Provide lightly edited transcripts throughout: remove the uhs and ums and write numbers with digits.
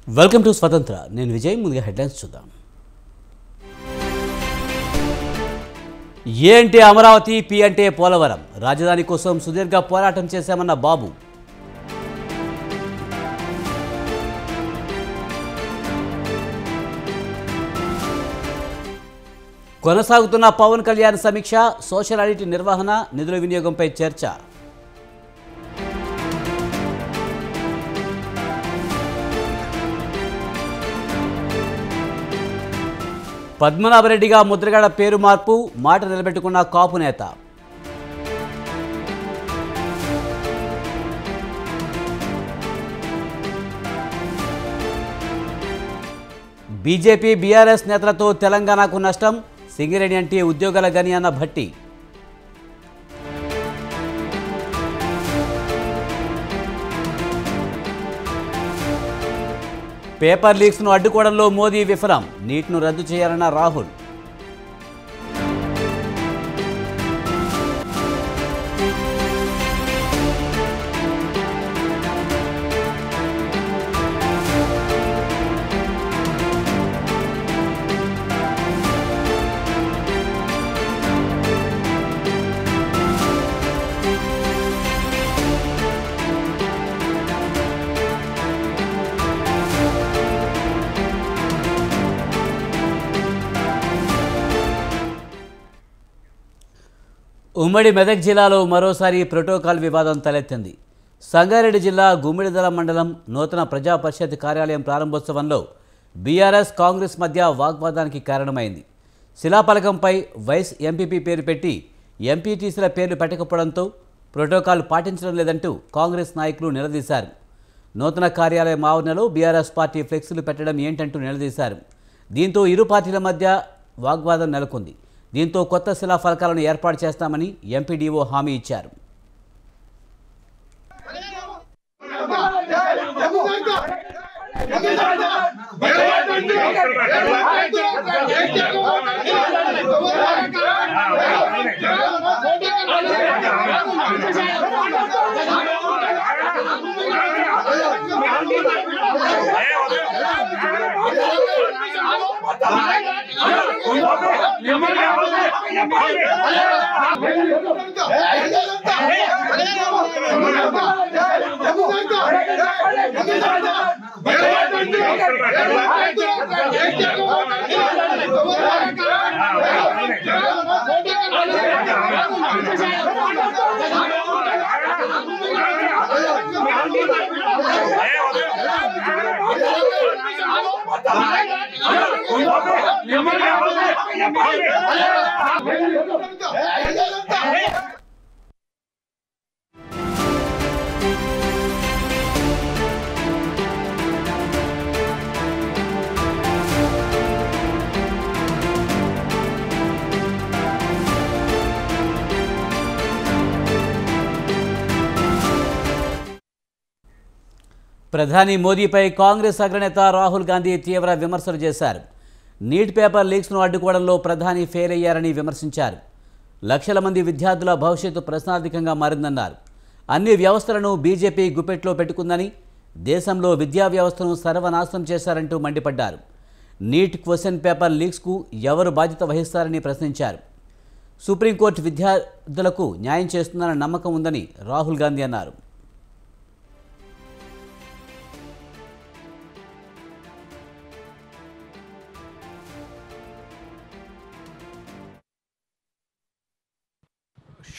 Welcome to స్వతంత్ర. నేను విజయ్. ముందుగా హెడ్లైన్స్ చూద్దాం. ఏ అంటే అమరావతి, పి అంటే పోలవరం. రాజధాని కోసం సుదీర్ఘ పోరాటం చేశామన్న బాబు. కొనసాగుతున్న పవన్ కళ్యాణ్ సమీక్ష, సోషల్ ఆడిట్ నిర్వహణ, నిధుల వినియోగంపై చర్చ. పద్మనాభరెడ్డిగా ముద్రగడ పేరు మార్పు, మాట నిలబెట్టుకున్న కాపు నేత. బీజేపీ బీఆర్ఎస్ నేతలతో తెలంగాణకు నష్టం, సింగరేణి అంటే ఉద్యోగాల గని అన్న భట్టి. పేపర్ లీక్స్ను అడ్డుకోవడంలో మోదీ విఫలం, నీట్ను రద్దు చేయాలన్న రాహుల్. ఉమ్మడి మెదక్ జిల్లాలో మరోసారి ప్రోటోకాల్ వివాదం తలెత్తింది. సంగారెడ్డి జిల్లా గుమ్మిడిదల మండలం నూతన ప్రజా పరిషత్ కార్యాలయం ప్రారంభోత్సవంలో బీఆర్ఎస్ కాంగ్రెస్ మధ్య వాగ్వాదానికి కారణమైంది. శిలాఫలకంపై వైస్ ఎంపీపీ పేరు పెట్టి ఎంపీటీసీల పేర్లు పెట్టకపోవడంతో ప్రోటోకాల్ పాటించడం లేదంటూ కాంగ్రెస్ నాయకులు నిలదీశారు. నూతన కార్యాలయం ఆవరణలో బీఆర్ఎస్ పార్టీ ఫ్లెక్సీలు పెట్టడం ఏంటంటూ నిలదీశారు. దీంతో ఇరు పార్టీల మధ్య వాగ్వాదం నెలకొంది. దీంతో కొత్త శిలాఫలకాలను ఏర్పాటు చేస్తామని ఎంపీడీఓ హామీ ఇచ్చారు. ప్రధాని మోదీపై కాంగ్రెస్ అగ్రనేత రాహుల్ గాంధీ తీవ్ర విమర్శలు చేశారు. నీట్ పేపర్ లీక్స్ను అడ్డుకోవడంలో ప్రధాని ఫెయిల్ అయ్యారని విమర్శించారు. లక్షల మంది విద్యార్థుల భవిష్యత్తు ప్రశ్నార్థకంగా మారిందన్నారు. అన్ని వ్యవస్థలను బీజేపీ గుప్పెట్లో పెట్టుకుందని, దేశంలో విద్యా వ్యవస్థను సర్వనాశనం చేశారంటూ మండిపడ్డారు. నీట్ క్వశ్చన్ పేపర్ లీక్స్కు ఎవరు బాధ్యత వహిస్తారని ప్రశ్నించారు. సుప్రీంకోర్టు విద్యార్థులకు న్యాయం చేస్తుందన్న నమ్మకం ఉందని రాహుల్ గాంధీ అన్నారు.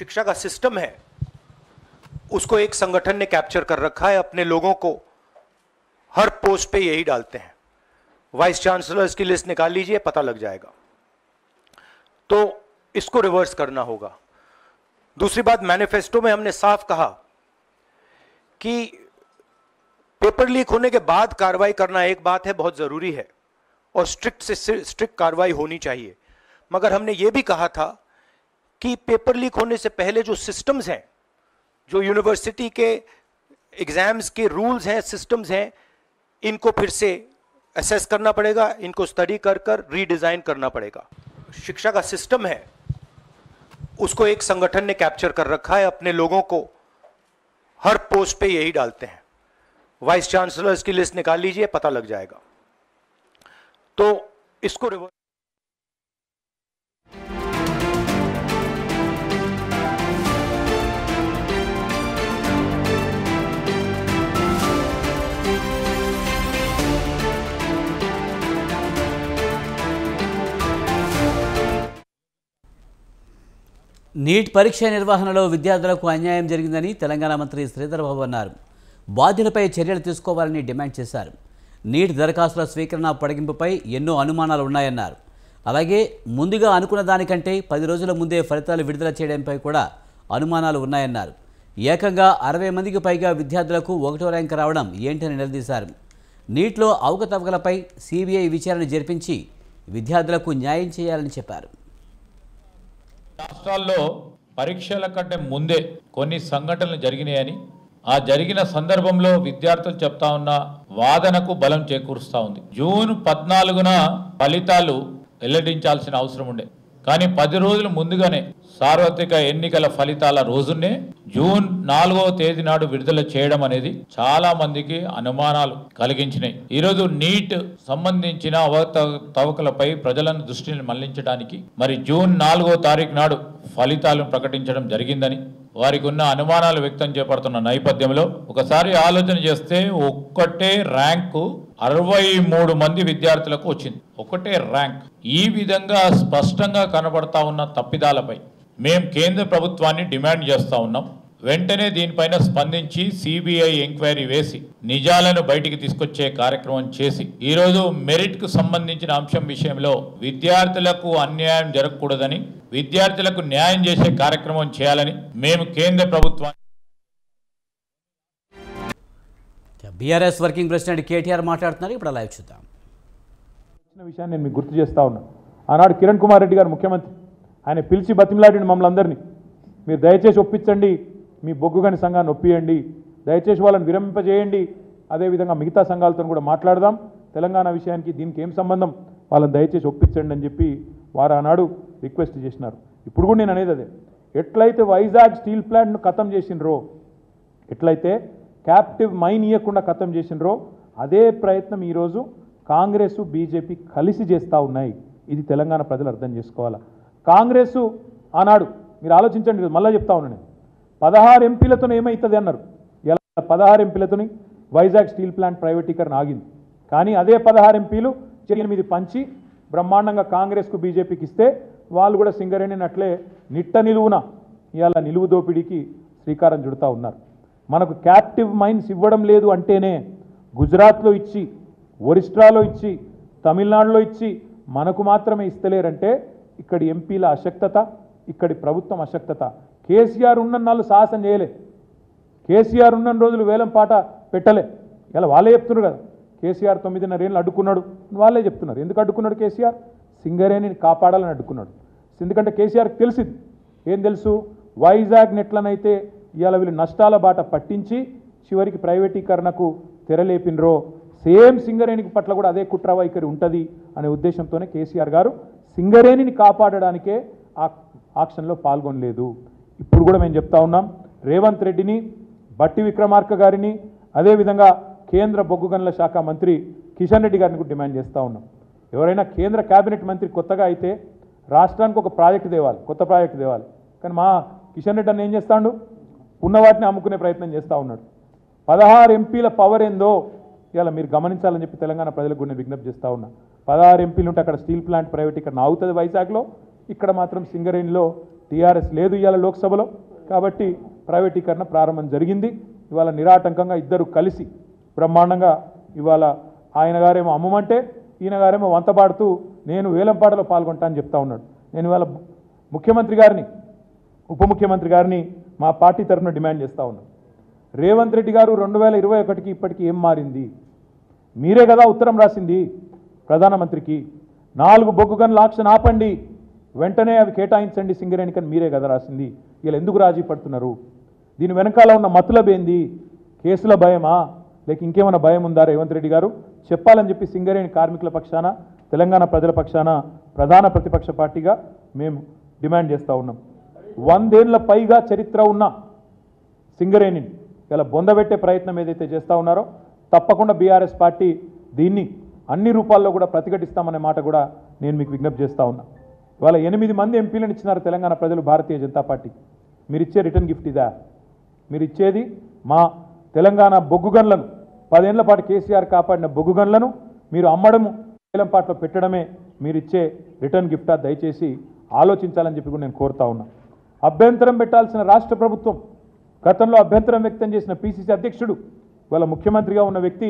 शिक्षा का सिस्टम है, उसको एक संगठन ने कैप्चर कर रखा है. अपने लोगों को हर पोस्ट पे यही डालते हैं. वाइस चांसलर्स की लिस्ट निकाल लीजिए, पता लग जाएगा. तो इसको रिवर्स करना होगा. दूसरी बात, मैनिफेस्टो में हमने साफ कहा कि पेपर लीक होने के बाद कार्रवाई करना एक बात है, बहुत जरूरी है और स्ट्रिक्ट से स्ट्रिक्ट कार्रवाई होनी चाहिए. मगर हमने ये भी कहा था कि पेपर लीक होने से पहले जो सिस्टम्स हैं, जो यूनिवर्सिटी के एग्जाम्स के रूल्स हैं, सिस्टम्स हैं, इनको फिर से असेस करना पड़ेगा, इनको स्टडी कर कर रीडिजाइन करना पड़ेगा. शिक्षा का सिस्टम है, उसको एक संगठन ने कैप्चर कर रखा है. अपने लोगों को हर पोस्ट पे यही डालते हैं. वाइस चांसलर्स की लिस्ट निकाल लीजिए, पता लग जाएगा। तो इसको रिवर्स నీట్ పరీక్ష నిర్వహణలో విద్యార్థులకు అన్యాయం జరిగిందని తెలంగాణ మంత్రి శ్రీధర్ బాబు అన్నారు. బాధ్యులపై చర్యలు తీసుకోవాలని డిమాండ్ చేశారు. నీట్ దరఖాస్తుల స్వీకరణ పొడిగింపుపై ఎన్నో అనుమానాలు ఉన్నాయన్నారు. అలాగే ముందుగా అనుకున్న దానికంటే 10 రోజుల ముందే ఫలితాలు విడుదల చేయడంపై కూడా అనుమానాలు ఉన్నాయన్నారు. ఏకంగా 60 మందికి పైగా విద్యార్థులకు 1వ ర్యాంక్ రావడం ఏంటని నిలదీశారు. నీట్లో అవకతవకలపై సిబిఐ విచారణ జరిపించి విద్యార్థులకు న్యాయం చేయాలని చెప్పారు. రాష్ట్రాల్లో పరీక్షల కంటే ముందే కొన్ని సంఘటనలు జరిగినాయని, ఆ జరిగిన సందర్భంలో విద్యార్థులు చెప్తా ఉన్న వాదనకు బలం చేకూరుస్తూ ఉంది. జూన్ 14న ఫలితాలు వెల్లడించాల్సిన అవసరం ఉండే, కానీ 10 రోజులు ముందుగానే సార్వత్రిక ఎన్నికల ఫలితాల రోజునే జూన్ 4వ తేదీ నాడు విడుదల చేయడం అనేది చాలా మందికి అనుమానాలు కలిగించినాయి. ఈరోజు నీట్ సంబంధించిన అవకతవకలపై ప్రజలను దృష్టిని మళ్లించడానికి మరి జూన్ 4వ తారీఖు నాడు ఫలితాలను ప్రకటించడం జరిగిందని వారికి ఉన్న అనుమానాలు వ్యక్తం చేపడుతున్న నేపథ్యంలో ఒకసారి ఆలోచన చేస్తే ఒక్కటే ర్యాంకు 63 మంది విద్యార్థులకు వచ్చింది. ఒకటే ర్యాంక్. ఈ విధంగా స్పష్టంగా కనబడతా ఉన్న తప్పిదాలపై మేము కేంద్ర ప్రభుత్వాన్ని డిమాండ్ చేస్తూ ఉన్నాం. వెంటనే దీనిపైన స్పందించి సిబిఐ ఎంక్వైరీ వేసి నిజాలను బయటికి తీసుకొచ్చే కార్యక్రమం చేసి ఈరోజు మెరిట్కు సంబంధించిన అంశం విషయంలో విద్యార్థులకు అన్యాయం జరగకూడదని, విద్యార్థులకు న్యాయం చేసే కార్యక్రమం చేయాలని మేము కేంద్ర ప్రభుత్వాన్ని. బీఆర్ఎస్ వర్కింగ్ ప్రెసిడెంట్ కేటీఆర్ మాట్లాడుతున్నారు. ఇప్పుడు లైవ్ చూద్దాం. విషయాన్ని నేను మీకు గుర్తు చేస్తా ఉన్నా. ఆనాడు కిరణ్ కుమార్ రెడ్డి గారు ముఖ్యమంత్రి, ఆయన పిలిచి బతిమలాడిన మమ్మల్ని అందరినీ, మీరు దయచేసి ఒప్పించండి, మీ బొగ్గుగని సంఘాన్ని ఒప్పియండి, దయచేసి వాళ్ళని విరమింపజేయండి, అదేవిధంగా మిగతా సంఘాలతో కూడా మాట్లాడదాం, తెలంగాణ విషయానికి దీనికి ఏం సంబంధం, వాళ్ళని దయచేసి ఒప్పించండి అని చెప్పి వారు ఆనాడు రిక్వెస్ట్ చేసినారు. ఇప్పుడు కూడా నేను అనేది అదే, ఎట్లయితే వైజాగ్ స్టీల్ ప్లాంట్ను ఖతం చేసినరో, ఎట్లయితే క్యాప్టివ్ మైన్ ఇవ్వకుండా ఖతం చేసినరో, అదే ప్రయత్నం ఈరోజు కాంగ్రెస్ బీజేపీ కలిసి చేస్తూ ఉన్నాయి. ఇది తెలంగాణ ప్రజలు అర్థం చేసుకోవాలా. కాంగ్రెస్ ఆనాడు మీరు ఆలోచించండి, మళ్ళీ చెప్తా ఉన్నాను నేను, 16 ఎంపీలతో ఏమవుతుంది అన్నారు. ఇలా 16 ఎంపీలతోని వైజాగ్ స్టీల్ ప్లాంట్ ప్రైవేటీకరణ ఆగింది. కానీ అదే 16 ఎంపీలు 8 పంచి బ్రహ్మాండంగా కాంగ్రెస్కు బీజేపీకి ఇస్తే వాళ్ళు కూడా సింగరేణిని అట్లే నిట్ట నిలువున ఇవాళ నిలువు దోపిడీకి శ్రీకారం చుడుతూ ఉన్నారు. మనకు క్యాప్టివ్ మైన్స్ ఇవ్వడం లేదు అంటేనే గుజరాత్లో ఇచ్చి, ఒరిస్ట్రాలో ఇచ్చి, తమిళనాడులో ఇచ్చి మనకు మాత్రమే ఇస్తలేరంటే ఇక్కడి ఎంపీల అశక్తత, ఇక్కడి ప్రభుత్వం అశక్తత. కేసీఆర్ ఉన్న నాళ్ళు సాహసం చేయలే, కేసీఆర్ ఉన్న రోజులు వేలం పాట పెట్టలే. ఇలా వాళ్ళే చెప్తున్నారు కదా, కేసీఆర్ 9.5 ఏళ్ళు అడ్డుకున్నాడు, వాళ్ళే చెప్తున్నారు. ఎందుకు అడ్డుకున్నాడు కేసీఆర్? సింగరేణిని కాపాడాలని అడ్డుకున్నాడు. ఎందుకంటే కేసీఆర్కి తెలిసింది, ఏం తెలుసు, వైజాగ్ నెట్లనైతే ఇవాళ వీళ్ళు నష్టాల బాట పట్టించి చివరికి ప్రైవేటీకరణకు తెరలేపినరో, సేమ్ సింగరేణికి పట్ల కూడా అదే కుట్ర వైఖరి ఉంటుంది అనే ఉద్దేశంతోనే కేసీఆర్ గారు సింగరేణిని కాపాడడానికే ఆ ఆక్షన్లో పాల్గొనలేదు. ఇప్పుడు కూడా మేము చెప్తా ఉన్నాం, రేవంత్ రెడ్డిని, బట్టి విక్రమార్క గారిని, అదేవిధంగా కేంద్ర బొగ్గు గనుల శాఖ మంత్రి కిషన్ రెడ్డి గారిని కూడా డిమాండ్ చేస్తూ ఉన్నాం. ఎవరైనా కేంద్ర కేబినెట్ మంత్రి కొత్తగా అయితే రాష్ట్రానికి ఒక ప్రాజెక్టు తేవాలి, కొత్త ప్రాజెక్టు తేవాలి. కానీ మా కిషన్ రెడ్డి అన్న ఏం చేస్తాడు, ఉన్న వాటిని అమ్ముకునే ప్రయత్నం చేస్తూ ఉన్నాడు. 16 ఎంపీల పవర్ ఏందో ఇలా మీరు గమనించాలని చెప్పి తెలంగాణ ప్రజలకు కూడా నేను విజ్ఞప్తి చేస్తూ ఉన్నా. 16 ఎంపీలు ఉంటే అక్కడ స్టీల్ ప్లాంట్ ప్రైవేటీకరణ అవుతుంది వైజాగ్లో, ఇక్కడ మాత్రం సింగరేణిలో టీఆర్ఎస్ లేదు ఇవాళ లోక్సభలో, కాబట్టి ప్రైవేటీకరణ ప్రారంభం జరిగింది. ఇవాళ నిరాటంకంగా ఇద్దరు కలిసి బ్రహ్మాండంగా ఇవాళ ఆయన గారేమో అమ్మమంటే ఈయన గారేమో వంతపాడుతూ నేను వేలంపాటలో పాల్గొంటా అని చెప్తా ఉన్నాడు. నేను ఇవాళ ముఖ్యమంత్రి గారిని, ఉప ముఖ్యమంత్రి గారిని మా పార్టీ తరఫున డిమాండ్ చేస్తూ ఉన్నాను. రేవంత్ రెడ్డి గారు 2021కి ఇప్పటికి ఏం మారింది? మీరే కదా ఉత్తరం రాసింది ప్రధానమంత్రికి, 4 బొగ్గు గనుల ఆక్షన్ ఆపండి, వెంటనే అవి కేటాయించండి సింగరేణికని మీరే కదా రాసింది. వీళ్ళు ఎందుకు రాజీ పడుతున్నారు? దీని వెనకాల ఉన్న మతలబ్ ఏంది? కేసుల భయమా, లేక ఇంకేమైనా భయం ఉందా? రేవంత్ రెడ్డి గారు చెప్పాలని చెప్పి సింగరేణి కార్మికుల పక్షాన, తెలంగాణ ప్రజల పక్షాన ప్రధాన ప్రతిపక్ష పార్టీగా మేము డిమాండ్ చేస్తూ ఉన్నాం. 100 ఏళ్ల పైగా చరిత్ర ఉన్న సింగరేణిని ఇలా బొందబెట్టే ప్రయత్నం ఏదైతే చేస్తూ ఉన్నారో తప్పకుండా బీఆర్ఎస్ పార్టీ దీన్ని అన్ని రూపాల్లో కూడా ప్రతిఘటిస్తామనే మాట కూడా నేను మీకు విజ్ఞప్తి చేస్తా ఉన్నా. ఇవాళ 8 మంది ఎంపీలను ఇచ్చినారు తెలంగాణ ప్రజలు భారతీయ జనతా పార్టీ. మీరు ఇచ్చే రిటర్న్ గిఫ్ట్ ఇదా? మీరు ఇచ్చేది మా తెలంగాణ బొగ్గు గన్లను 10 ఏళ్ల పాటు కేసీఆర్ కాపాడిన బొగ్గు గన్లను మీరు అమ్మడము వేలంపాట్లో పెట్టడమే మీరు ఇచ్చే రిటర్న్ గిఫ్టా? దయచేసి ఆలోచించాలని చెప్పి కూడా నేను కోరుతా ఉన్నా. అభ్యంతరం పెట్టాల్సిన రాష్ట్ర ప్రభుత్వం, గతంలో అభ్యంతరం వ్యక్తం చేసిన పిసిసి అధ్యక్షుడు, ఇవాళ ముఖ్యమంత్రిగా ఉన్న వ్యక్తి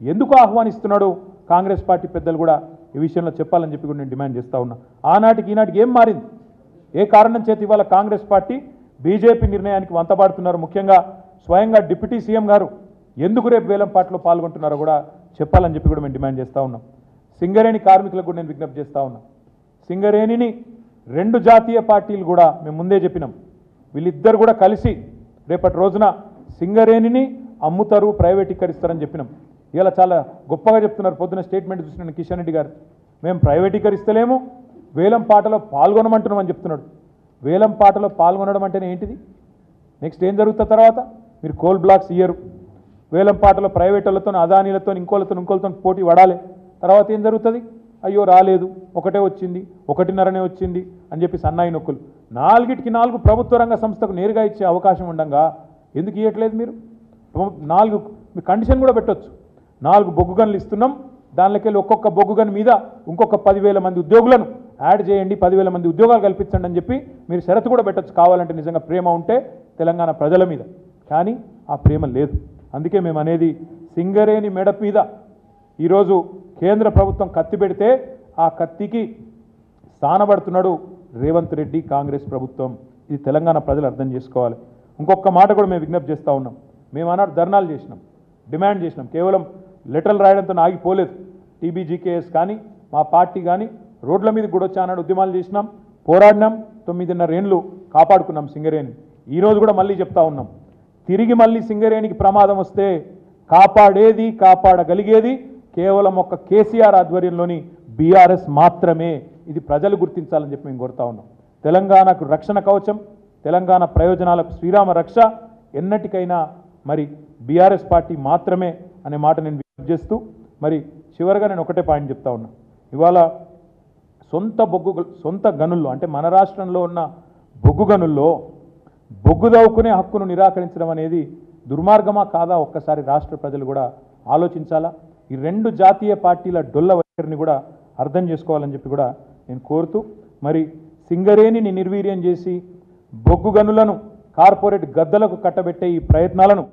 ఎందుకు ఆహ్వానిస్తున్నాడు? కాంగ్రెస్ పార్టీ పెద్దలు కూడా ఈ విషయంలో చెప్పాలని చెప్పి కూడా నేను డిమాండ్ చేస్తూ ఉన్నా. ఆనాటికి ఈనాటికి ఏం మారింది? ఏ కారణం చేతి ఇవాళ కాంగ్రెస్ పార్టీ బీజేపీ నిర్ణయానికి వంతపాడుతున్నారు? ముఖ్యంగా స్వయంగా డిప్యూటీ సీఎం గారు ఎందుకు రేపు వేలంపాట్లో పాల్గొంటున్నారో కూడా చెప్పాలని చెప్పి కూడా మేము డిమాండ్ చేస్తూ ఉన్నాం. సింగరేణి కార్మికులకు కూడా నేను విజ్ఞప్తి చేస్తూ ఉన్నా. సింగరేణిని 2 జాతీయ పార్టీలు కూడా మేము ముందే చెప్పినాం, వీళ్ళిద్దరు కూడా కలిసి రేపటి రోజున సింగరేణిని అమ్ముతారు, ప్రైవేటీకరిస్తారని చెప్పినాం. ఇలా చాలా గొప్పగా చెప్తున్నారు. పొద్దున స్టేట్మెంట్ చూసిన కిషన్ రెడ్డి గారు, మేము ప్రైవేటీకరిస్తలేము, వేలంపాటలో పాల్గొనమంటున్నామని చెప్తున్నాడు. వేలంపాటలో పాల్గొనడం అంటేనే ఏంటిది? నెక్స్ట్ ఏం జరుగుతుంది? తర్వాత మీరు కోల్ బ్లాక్స్ ఇయ్యరు, వేలంపాటలో ప్రైవేట్ వాళ్ళతో, అదానీలతో, ఇంకోళ్ళతో పోటీ పడాలి. తర్వాత ఏం జరుగుతుంది? అయ్యో రాలేదు, ఒకటే వచ్చింది, 1.5 వచ్చింది అని చెప్పి సన్నాయి నొక్కులు. 4కి 4 ప్రభుత్వ రంగ సంస్థకు నేరుగా ఇచ్చే అవకాశం ఉండగా ఎందుకు ఇవ్వట్లేదు? మీరు 4 మీ కండిషన్ కూడా పెట్టవచ్చు. 4 బొగ్గు గన్లు ఇస్తున్నాం, దానిలోకెళ్ళి ఒక్కొక్క బొగ్గు గన్ మీద ఇంకొక 10,000 మంది ఉద్యోగులను యాడ్ చేయండి, 10,000 మంది ఉద్యోగాలు కల్పించండి అని చెప్పి మీరు షరతు కూడా పెట్టచ్చు కావాలంటే, నిజంగా ప్రేమ ఉంటే తెలంగాణ ప్రజల మీద. కానీ ఆ ప్రేమ లేదు. అందుకే మేము అనేది, సింగరేణి మెడ మీద ఈరోజు కేంద్ర ప్రభుత్వం కత్తి పెడితే ఆ కత్తికి స్థానపడుతున్నాడు రేవంత్ రెడ్డి, కాంగ్రెస్ ప్రభుత్వం. ఇది తెలంగాణ ప్రజలు అర్థం చేసుకోవాలి. ఇంకొక మాట కూడా మేము విజ్ఞప్తి చేస్తూ ఉన్నాం. మేము అన్నాడు ధర్నాలు చేసినాం, డిమాండ్ చేసినాం, కేవలం లెటర్లు రాయడంతో ఆగిపోలేదు. టీబీజీకేఎస్ కానీ మా పార్టీ కానీ రోడ్ల మీద కూడా వచ్చి అన్నాడు, ఉద్యమాలు చేసినాం, పోరాడినాం, 9.5 ఏళ్ళు కాపాడుకున్నాం సింగరేణి. ఈరోజు కూడా మళ్ళీ చెప్తా ఉన్నాం, తిరిగి మళ్ళీ సింగరేణికి ప్రమాదం వస్తే కాపాడగలిగేది కేవలం ఒక కేసీఆర్ ఆధ్వర్యంలోని బీఆర్ఎస్ మాత్రమే. ఇది ప్రజలు గుర్తించాలని చెప్పి మేము కోరుతా ఉన్నాం. తెలంగాణకు రక్షణ కవచం, తెలంగాణ ప్రయోజనాలకు శ్రీరామ రక్ష ఎన్నటికైనా మరి బీఆర్ఎస్ పార్టీ మాత్రమే అనే మాట నేను విజ్ఞప్తి చేస్తూ, మరి చివరిగా నేను ఒకటే పాయింట్ చెప్తా ఉన్నా. ఇవాళ సొంత గనుల్లో, అంటే మన రాష్ట్రంలో ఉన్న బొగ్గు గనుల్లో బొగ్గు దవ్వుకునే హక్కును నిరాకరించడం అనేది దుర్మార్గమా కాదా? ఒక్కసారి రాష్ట్ర ప్రజలు కూడా ఆలోచించాలా. ఈ 2 జాతీయ పార్టీల డొల్ల వైఖరిని కూడా అర్థం చేసుకోవాలని చెప్పి కూడా నేను కోరుతూ, మరి సింగరేణిని నిర్వీర్యం చేసి బొగ్గు గనులను కార్పొరేట్ గద్దలకు కట్టబెట్టే ఈ ప్రయత్నాలను